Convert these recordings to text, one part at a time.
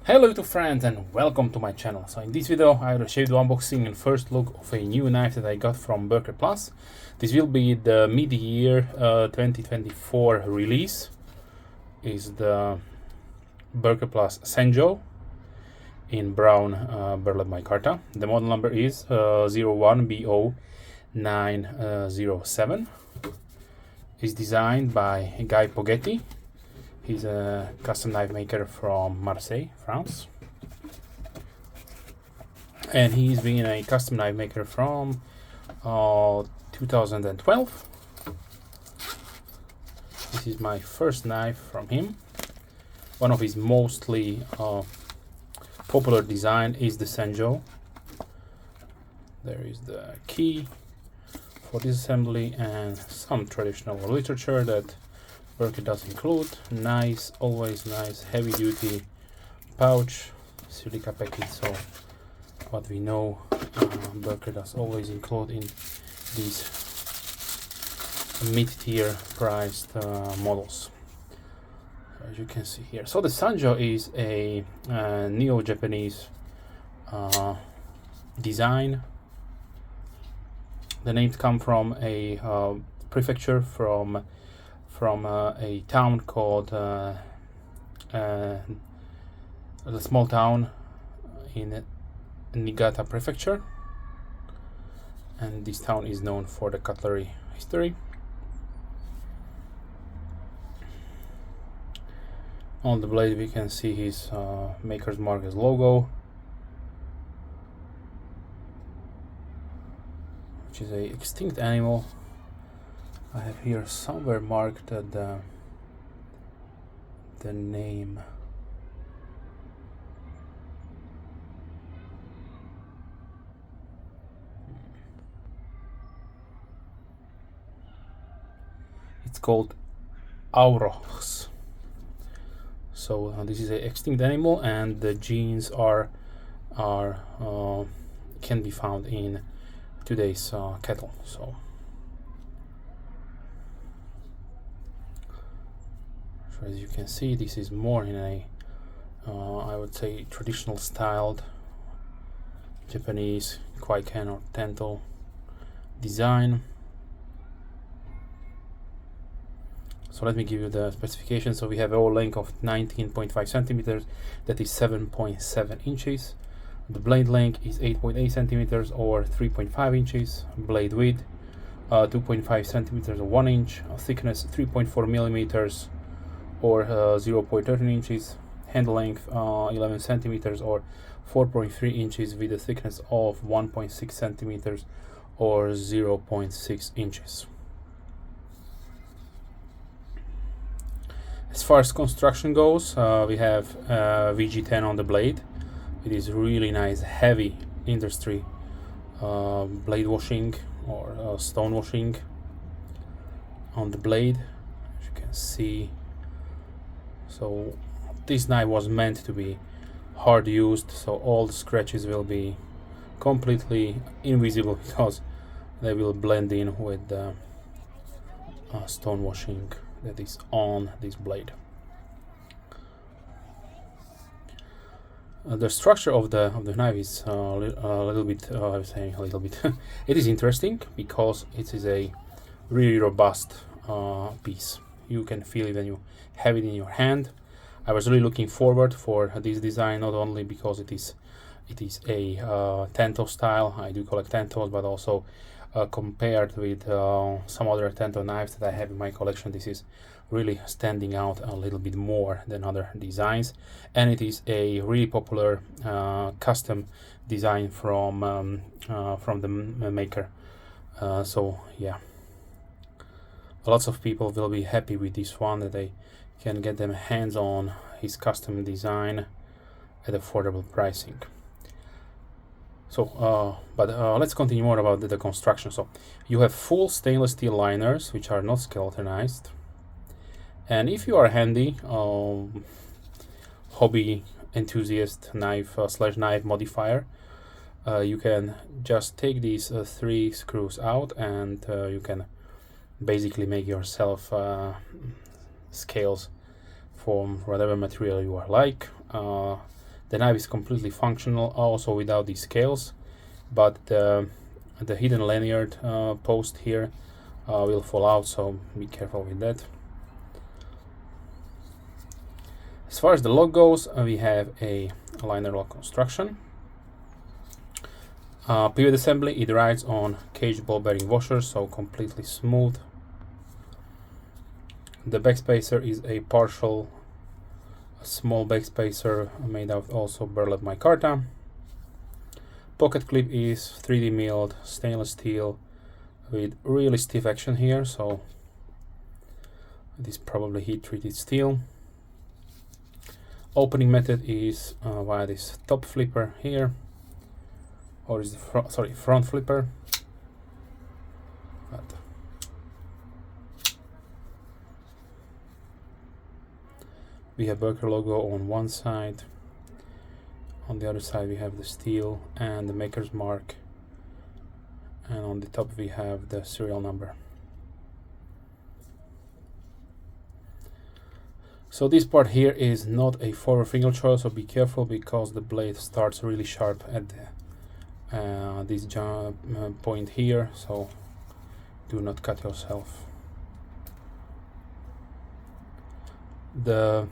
Hello to friends and welcome to my channel. So in this video I will show you the unboxing and first look of a new knife that I got from Boker Plus. This will be the mid-year 2024 release. Is the Boker Plus Sanjo in brown Burlap Micarta. The model number is 01BO907. It's designed by Guy Poggetti. He's a custom knife maker from Marseille, France. And he's been a custom knife maker from 2012. This is my first knife from him. One of his mostly popular design is the Sanjo. There is the key for this assembly and some traditional literature that Boker does include. Nice, always nice, heavy duty pouch, silica package. So what we know, Boker does always include in these mid-tier priced models, as you can see here. So the Sanjo is a neo-Japanese design. The names come from a prefecture from a town called a small town in Niigata prefecture, and this town is known for the cutlery history. On the blade we can see his maker's mark as logo, which is a extinct animal. I have here somewhere marked the name. It's called Aurochs. So this is an extinct animal, and the genes can be found in today's cattle. So as you can see, this is more in a I would say traditional styled Japanese Kwaiken or Tanto design. So let me give you the specifications. So we have a length of 19.5 centimeters, that is 7.7 inches. The blade length is 8.8 centimeters or 3.5 inches. Blade width 2.5 centimeters or 1 inch. Thickness 3.4 millimeters or 0.13 inches. Handle length 11 centimeters or 4.3 inches with a thickness of 1.6 centimeters or 0.6 inches. As far as construction goes, we have VG10 on the blade. It is really nice, heavy industry blade washing or stone washing on the blade, as you can see. So this knife was meant to be hard used, so all the scratches will be completely invisible because they will blend in with the stone washing that is on this blade. The structure of the knife is a little bit, I was saying a little bit, it is interesting because it is a really robust piece. You can feel it when you have it in your hand. I was really looking forward for this design, not only because it is a Tanto style. I do collect Tantos, but also compared with some other Tanto knives that I have in my collection, this is really standing out a little bit more than other designs. And it is a really popular custom design from the maker. So yeah, lots of people will be happy with this one, that they can get them hands on his custom design at affordable pricing. So let's continue more about the construction. So you have full stainless steel liners which are not skeletonized, and if you are a handy hobby enthusiast knife slash knife modifier, you can just take these 3 screws out and you can basically make yourself scales from whatever material you are like. The knife is completely functional, also without these scales, but the hidden lanyard post here will fall out, so be careful with that. As far as the lock goes, we have a liner lock construction. Pivot assembly, it rides on cage ball bearing washers, so completely smooth. The backspacer is a partial small backspacer made out also Burlap Micarta. Pocket clip is 3D milled stainless steel with really stiff action here, so it is probably heat treated steel. Opening method is via this top flipper here, or is the front flipper. But we have Boker logo on one side. On the other side we have the steel and the maker's mark, and on the top we have the serial number. So this part here is not a forward finger choice, so be careful because the blade starts really sharp at this point here, so do not cut yourself. The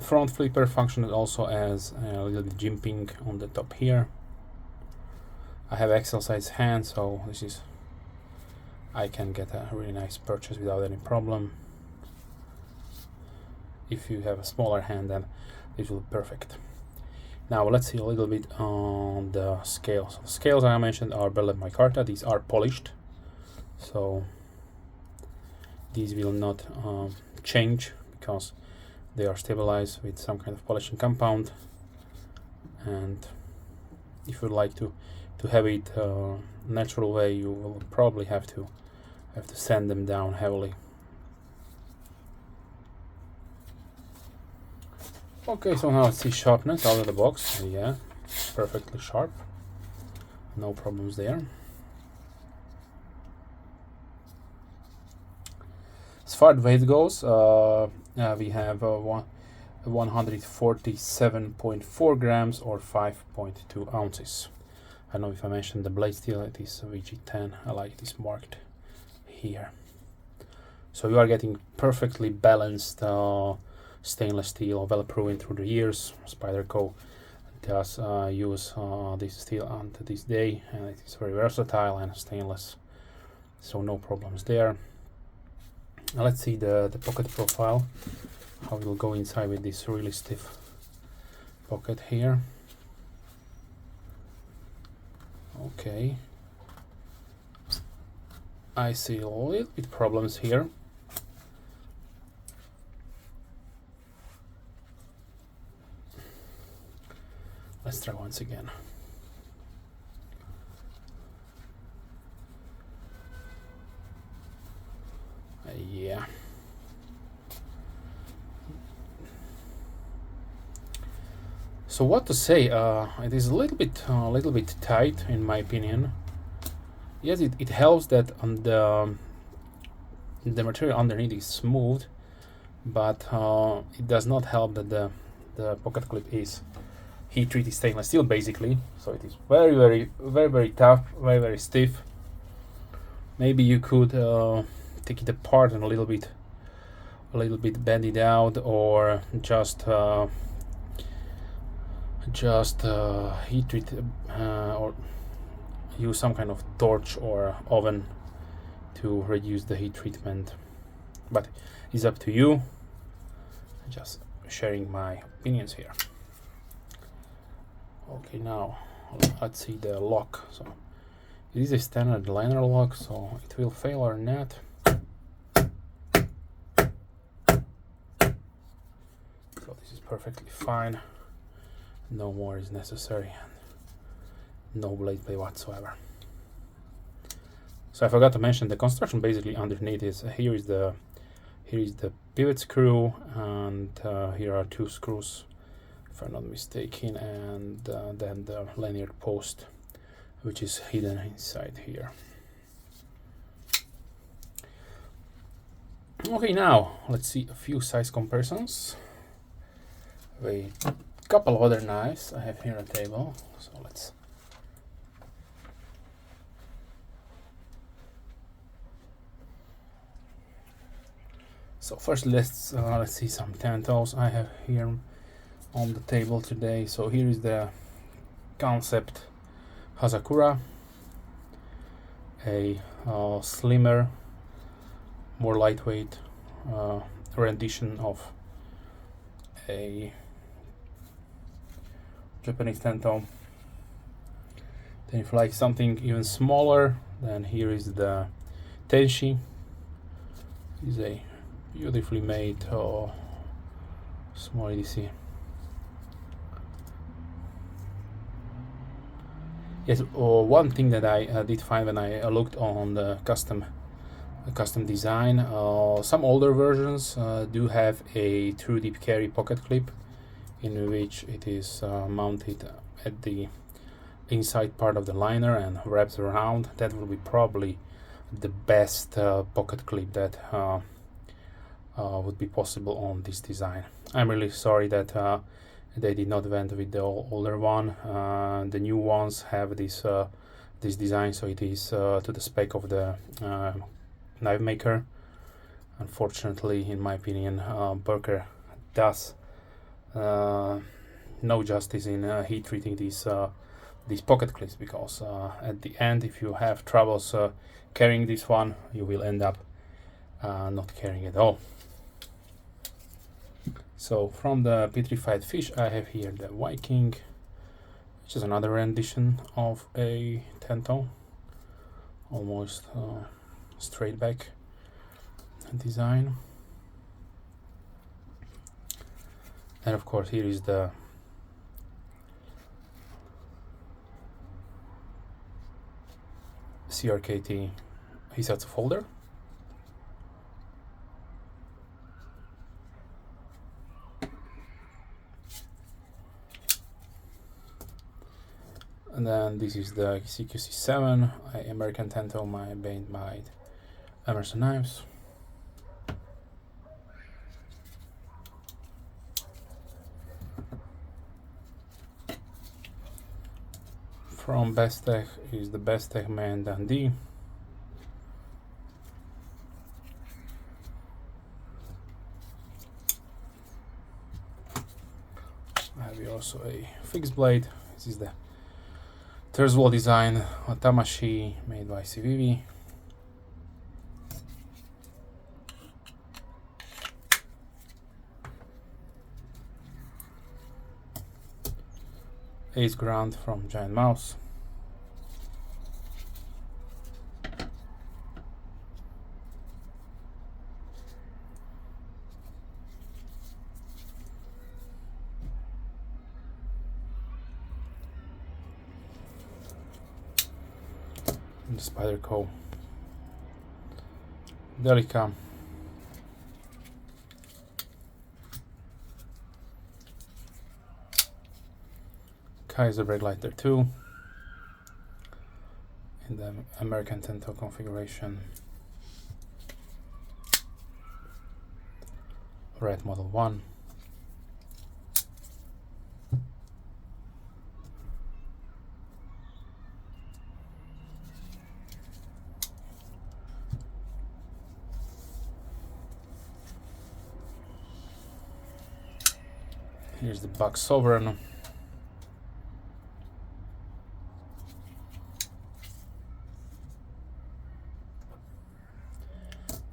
front flipper functions also as a little bit jimping on the top here. I have XL size hand, so I can get a really nice purchase without any problem. If you have a smaller hand, then it will be perfect. Now let's see a little bit on the scales. The scales I mentioned are Burlap Micarta. These are polished, so these will not change because they are stabilized with some kind of polishing compound. And if you'd like to have it natural way, you will probably have to sand them down heavily. Okay, so now let's see sharpness out of the box. Yeah, perfectly sharp, no problems there. As far as weight goes, we have 147.4 grams or 5.2 ounces. I don't know if I mentioned the blade steel, it is VG10, I like it is marked here. So you are getting perfectly balanced stainless steel, well proven through the years. Spyderco does use this steel unto this day, and it is very versatile and stainless, so no problems there. Now let's see the pocket profile, how it will go inside with this really stiff pocket here. Okay, I see a little bit problems here. Let's try once again. Yeah. So what to say? It is a little bit tight in my opinion. Yes, it helps that on the material underneath is smooth, but it does not help that the pocket clip is heat treated stainless steel basically, so it is very tough, very stiff. Maybe you could take it apart and a little bit bend it out, or just heat treat or use some kind of torch or oven to reduce the heat treatment, but it's up to you. Just sharing my opinions here. Okay, now let's see the lock. So it is a standard liner lock, so it will fail or not. So this is perfectly fine. No more is necessary, and no blade play whatsoever. So I forgot to mention the construction. Basically, underneath is here is the pivot screw, and here are two screws, if I'm not mistaken, and then the lanyard post, which is hidden inside here. Okay, now let's see a few size comparisons. We couple of other knives I have here on the table. So let's. So first, let's see some Tantos I have here on the table today. So here is the Concept Hazakura, a slimmer, more lightweight rendition of a Japanese Tanto. Then if you like something even smaller, then here is the Tenshi. This is a beautifully made small EDC. Yes, one thing that I did find when I looked on the custom design, some older versions do have a true deep carry pocket clip, in which it is mounted at the inside part of the liner and wraps around. That will be probably the best pocket clip that would be possible on this design. I'm really sorry that they did not went with the older one. The new ones have this design, so it is to the spec of the knife maker. Unfortunately, in my opinion, Boker does no justice in heat treating these pocket clips, because at the end, if you have troubles carrying this one, you will end up not carrying at all. So from the petrified fish, I have here the Viking, which is another rendition of a Tanto, almost straight back design. And of course, here is the CRKT Hisatsu folder. And then this is the CQC7, American Tanto made by Emerson Knives. From Bestech is the Bestech Man Dundee. I have here also a fixed blade. This is the Terzwell design Tamashi made by Civivi. Ace Grand from Giant Mouse. And the Spyderco Delica. Kaiser Breaklighter 2 in the American Tanto configuration. Red Model 1. Here's the Buck Sovereign.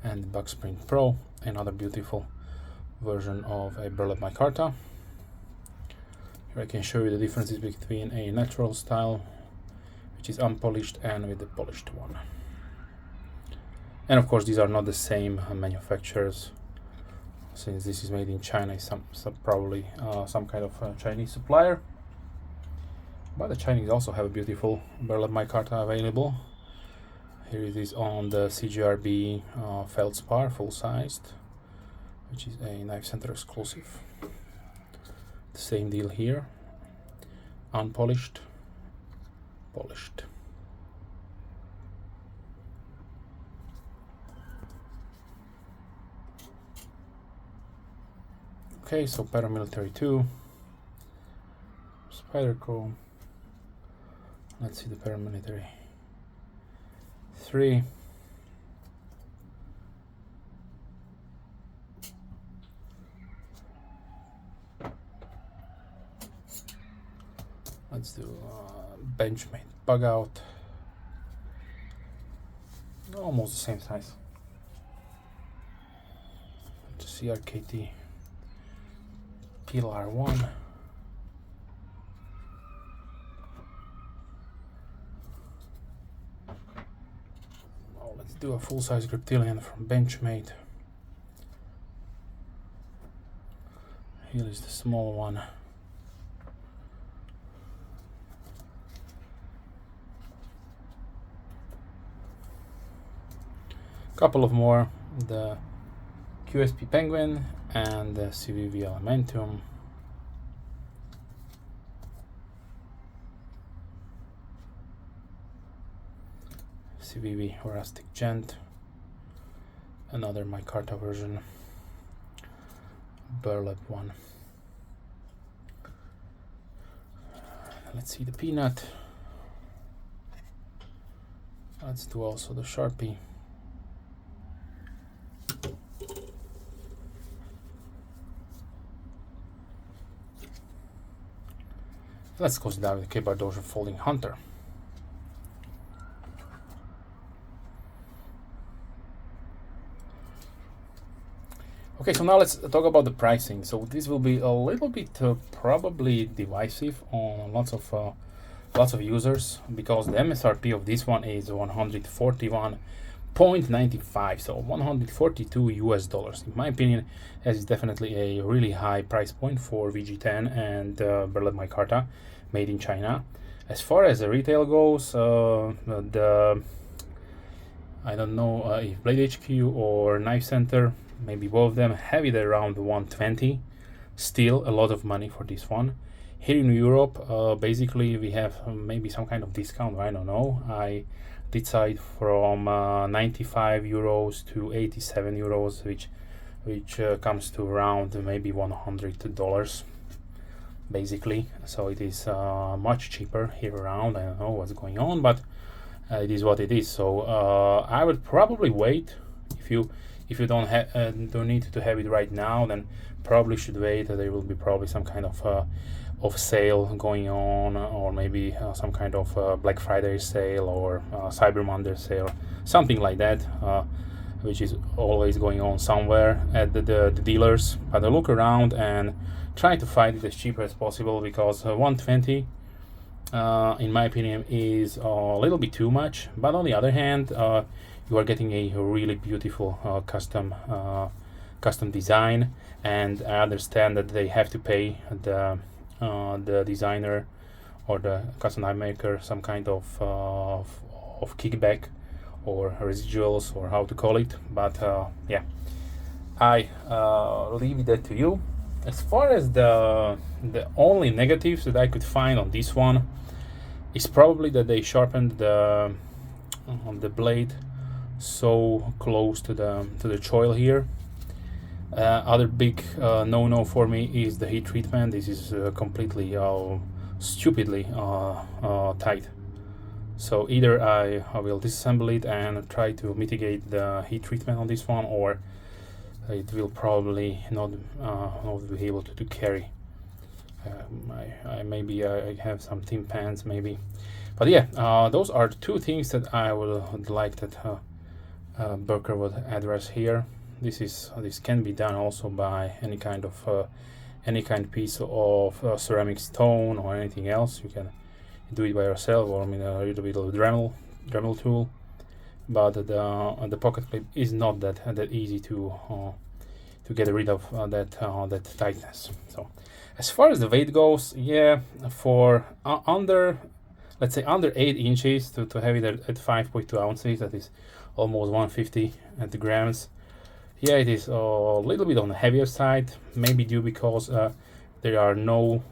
And the Buck Sprint Pro, another beautiful version of a Burlap Micarta. Here I can show you the differences between a natural style, which is unpolished, and with the polished one. And of course, these are not the same manufacturers, since this is made in China. Some probably some kind of Chinese supplier. But the Chinese also have a beautiful Burlap Micarta available. Here it is on the CGRB Feldspar full-sized, which is a Knife Center exclusive. The same deal here, unpolished, polished. Okay, so Paramilitary 2, Fighter Chrome. Let's see the paramilitary. 3. Let's do Benchmade Bug Out. Almost the same size. CRKT Pillar 1. Oh, let's do a full-size Reptilian from Benchmade. Here is the small one. Couple of more, the QSP Penguin and the CVV Elementum. CVV Rustic Gent, another Micarta version, Burlap one. Let's see the Peanut. Let's do also the Sharpie. Let's go down with the K-Bar Dojo Folding Hunter. Okay, so now let's talk about the pricing. So this will be a little bit probably divisive on lots of users, because the MSRP of this one is 141.95, so 142 US dollars. In my opinion, this is definitely a really high price point for VG10 and Burlap Micarta made in China. As far as the retail goes, I don't know if Blade HQ or Knife Center, maybe both of them, have it around 120. Still a lot of money for this one. Here in Europe, basically we have maybe some kind of discount, I don't know. I decide from 95 euros to 87 euros, which comes to around maybe $100 basically. So it is much cheaper here around. I don't know what's going on, but it is what it is. So I would probably wait. If you don't need to have it right now, then probably should wait. There will be probably some kind of sale going on, or maybe some kind of Black Friday sale or Cyber Monday sale, something like that, which is always going on somewhere at the dealers. But I look around and try to find it as cheap as possible, because 120 in my opinion is a little bit too much. But on the other hand, you are getting a really beautiful custom design, and I understand that they have to pay the designer or the custom knife maker some kind of kickback or residuals, or how to call it. But yeah, I leave that to you. As far as the only negatives that I could find on this one is probably that they sharpened the blade so close to the choil here. Other big no-no for me is the heat treatment. This is completely stupidly tight. So either I will disassemble it and try to mitigate the heat treatment on this one, or it will probably not be able to carry. Maybe I have some thin pans maybe, but yeah, those are the two things that I would like that Boker would address here. This can be done also by any kind piece of ceramic stone or anything else. You can do it by yourself, or a little bit of Dremel tool. But the pocket clip is not that easy to get rid of that tightness. So as far as the weight goes, yeah, for let's say under 8 inches to have it at 5.2 ounces, that is almost 150 grams. Yeah, it is a little bit on the heavier side, maybe due because there are no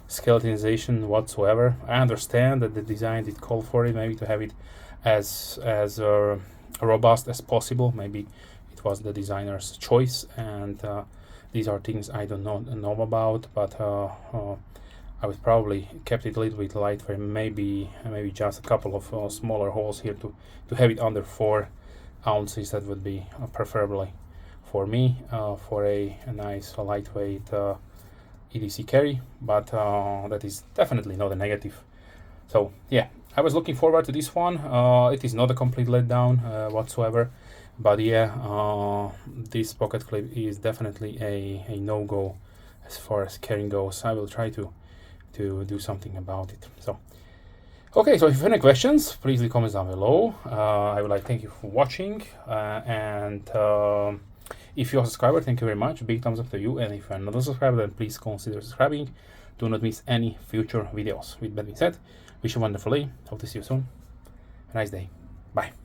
skeletonization whatsoever. I understand that the design did call for it, maybe to have it as robust as possible. Maybe it was the designer's choice, and these are things I don't know about, but I would probably kept it a little bit lightweight, maybe just a couple of smaller holes here to have it under 4 ounces. That would be preferably for me for a nice lightweight EDC carry, but that is definitely not a negative. So yeah, I was looking forward to this one. It is not a complete letdown whatsoever, but yeah, this pocket clip is definitely a no-go as far as carrying goes. I will try to do something about it. So okay, so if you have any questions, please leave comments down below. I would like to thank you for watching, and if you're a subscriber, thank you very much. Big thumbs up to you. And if you're not a subscriber, then please consider subscribing. Do not miss any future videos. With that being said, wish you a wonderful day. Hope to see you soon. Have a nice day. Bye.